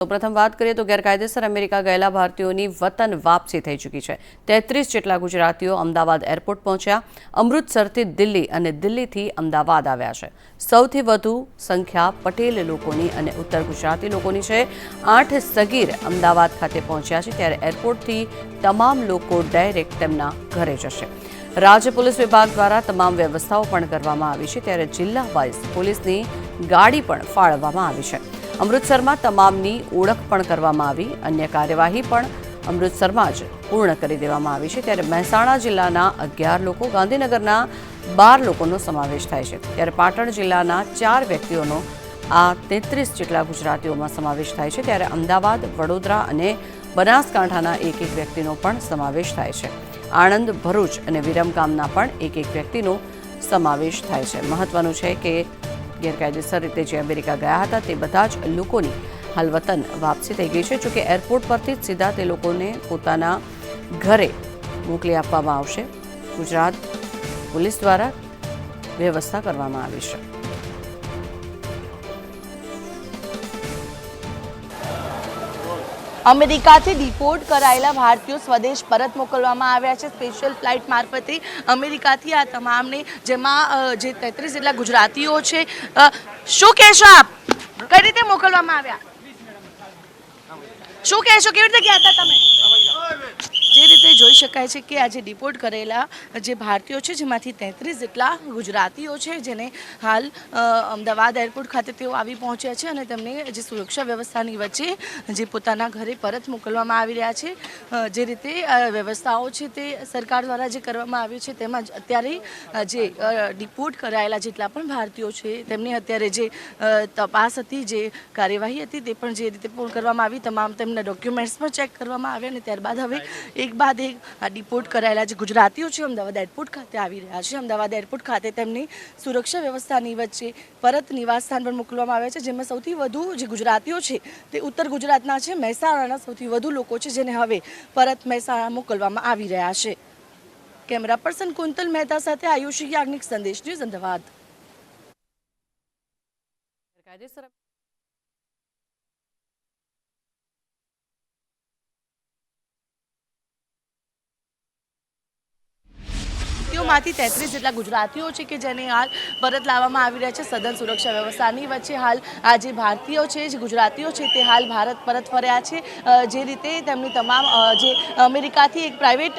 તો પ્રથમ વાત કરીએ તો ગેરકાયદેસર અમેરિકા ગયેલા ભારતીયોની વતન વાપસી થઈ ચૂકી છે। 33 જેટલા ગુજરાતીઓ અમદાવાદ એરપોર્ટ પહોંચ્યા। અમૃતસરથી દિલ્હી અને દિલ્હીથી અમદાવાદ આવ્યા છે। સૌથી વધુ સંખ્યા પટેલ લોકોની અને ઉત્તર ગુજરાતી લોકોની છે। 8 સગીર અમદાવાદ ખાતે પહોંચ્યા છે, ત્યારે એરપોર્ટથી તમામ લોકો ડાયરેક્ટ તેમના ઘરે જશે। રાજ્ય પોલીસ વિભાગ દ્વારા તમામ વ્યવસ્થાઓ પણ કરવામાં આવી છે, ત્યારે જિલ્લા વાઇઝ પોલીસની ગાડી પણ ફાળવવામાં આવી છે। અમૃતસરમાં તમામની ઓળખ પણ કરવામાં આવી। અન્ય કાર્યવાહી પણ અમૃતસરમાં જ પૂર્ણ કરી દેવામાં આવી છે। ત્યારે મહેસાણા જિલ્લાના 11 લોકો, ગાંધીનગરના 12 લોકોનો સમાવેશ થાય છે, ત્યારે પાટણ જિલ્લાના 4 વ્યક્તિઓનો આ 33 જેટલા ગુજરાતીઓમાં સમાવેશ થાય છે। ત્યારે અમદાવાદ, વડોદરા અને બનાસકાંઠાના એક વ્યક્તિનો પણ સમાવેશ થાય છે। આણંદ, ભરૂચ અને વિરમગામના પણ એક વ્યક્તિનો સમાવેશ થાય છે। મહત્વનું છે કે ગેરકાયદેસર રીતે જે અમેરિકા ગયા હતા તે બધા જ લોકોની હાલ વતન વાપસી થઈ ગઈ છે। જોકે એરપોર્ટ પરથી જ સીધા તે લોકોને પોતાના ઘરે મોકલી આપવામાં આવશે। ગુજરાત પોલીસ દ્વારા વ્યવસ્થા કરવામાં આવી છે। અમેરિકાથી ડિપોર્ટ કરાયેલા ભારતીયો સ્વદેશ પરત મોકલવામાં આવ્યા છે। સ્પેશિયલ ફ્લાઇટ મારફતે અમેરિકાથી આ તમામને, જેમાં જે 33 જેટલા ગુજરાતીઓ છે, શું કહેશો આપ? કઈ રીતે મોકલવામાં આવ્યા? શું કહેશો, કેવી રીતે ગયા હતા તમે? જે રીતે જોઈ શકાય છે કે આજે ડિપોર્ટ કરેલા જે ભારતીયો છે, જેમાંથી 33 જેટલા ગુજરાતીઓ છે, જેને હાલ અમદાવાદ એરપોર્ટ ખાતે તેઓ આવી પહોંચ્યા છે અને તેમને જે સુરક્ષા વ્યવસ્થાની વચ્ચે જે પોતાના ઘરે પરત મોકલવામાં આવી રહ્યા છે। જે રીતે વ્યવસ્થાઓ છે તે સરકાર દ્વારા જે કરવામાં આવી છે, તેમાં જ અત્યારે જે ડિપોર્ટ કરાયેલા જેટલા પણ ભારતીયો છે તેમની અત્યારે જે તપાસ હતી, જે કાર્યવાહી હતી, તે પણ જે રીતે પૂર્ણ કરવામાં આવી। તમામ તેમના ડોક્યુમેન્ટ્સ પણ ચેક કરવામાં આવ્યા અને ત્યારબાદ હવે એક બાદ એક ડિપોર્ટ કરાયેલા જે ગુજરાતીઓ છે અમદાવાદ એરપોર્ટ ખાતે આવી રહ્યા છે। અમદાવાદ એરપોર્ટ ખાતે તેમની સુરક્ષા વ્યવસ્થાની વચ્ચે પરત નિવાસસ્થાન પર મોકલવામાં આવ્યા છે, જેમાં સૌથી વધુ જે ગુજરાતીઓ છે તે ઉત્તર ગુજરાતના છે। મહેસાણાના સૌથી વધુ લોકો છે, જેને હવે પરત મહેસાણા મોકલવામાં આવી રહ્યા છે। કેમેરા પર્સન કુંતલ મહેતા સાથે આયુષી યાજ્ઞિક, સંદેશ ન્યૂઝ, અમદાવાદ। માંથી 33 જેટલા ગુજરાતીઓ છે કે જેને હાલ પરત લાવવામાં આવી રહ્યા છે સઘન સુરક્ષા વ્યવસ્થાની વચ્ચે। હાલ આ જે ભારતીયો છે, જે ગુજરાતીઓ છે, તે હાલ ભારત પરત ફર્યા છે। જે રીતે તેમની તમામ જે અમેરિકાથી એક પ્રાઇવેટ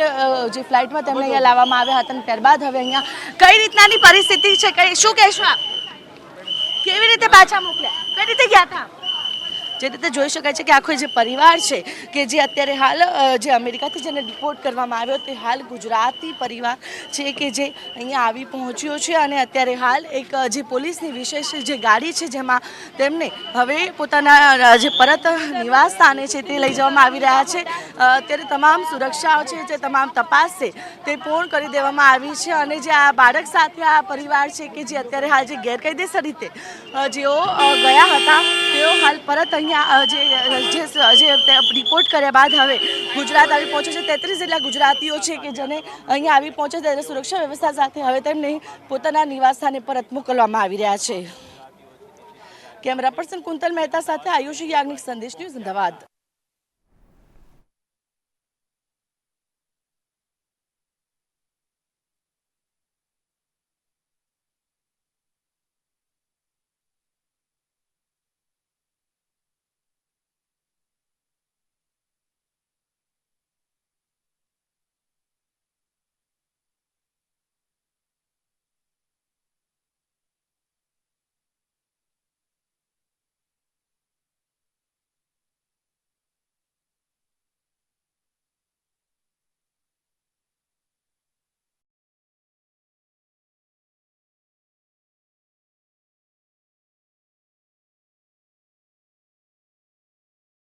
જે ફ્લાઇટમાં તેમને અહીંયા લાવવામાં આવ્યા હતા અને ત્યારબાદ હવે અહીંયા કઈ રીતનાની પરિસ્થિતિ છે, શું કહેશો આપ? કેવી રીતે પાછા મોકલ્યા, કઈ રીતે ગયા હતા? જે રીતે જોઈ શકાય છે કે આખો જે પરિવાર છે કે જે અત્યારે હાલ જે અમેરિકાથી જેને ડિપોર્ટ કરવામાં આવ્યો, તે હાલ ગુજરાતી પરિવાર છે કે જે અહીંયા આવી પહોંચ્યો છે અને અત્યારે હાલ એક જે પોલીસની વિશેષ જે ગાડી છે, જેમાં તેમને હવે પોતાના જે પરત નિવાસ સ્થાને છે તે લઈ જવામાં આવી રહ્યા છે। અત્યારે તમામ સુરક્ષાઓ છે, જે તમામ તપાસ છે તે પૂર્ણ કરી દેવામાં આવી છે અને જે આ બાળક સાથે આ પરિવાર છે કે જે અત્યારે હાલ જે ગેરકાયદેસર રીતે જેઓ ગયા હતા, તેઓ હાલ પરત અહીંયા જે રિપોર્ટ કર્યા બાદ હવે ગુજરાત આવી પહોંચે છે। 33 જેટલા ગુજરાતીઓ છે કે જેને અહીંયા આવી પહોંચે, ત્યારે સુરક્ષા વ્યવસ્થા સાથે હવે તેમને પોતાના નિવાસસ્થાને પરત મોકલવામાં આવી રહ્યા છે। કેમેરા પર્સન કુંતલ મહેતા સાથે આયુષી યાજ્ઞિક, સંદેશ ન્યૂઝ, અમદાવાદ।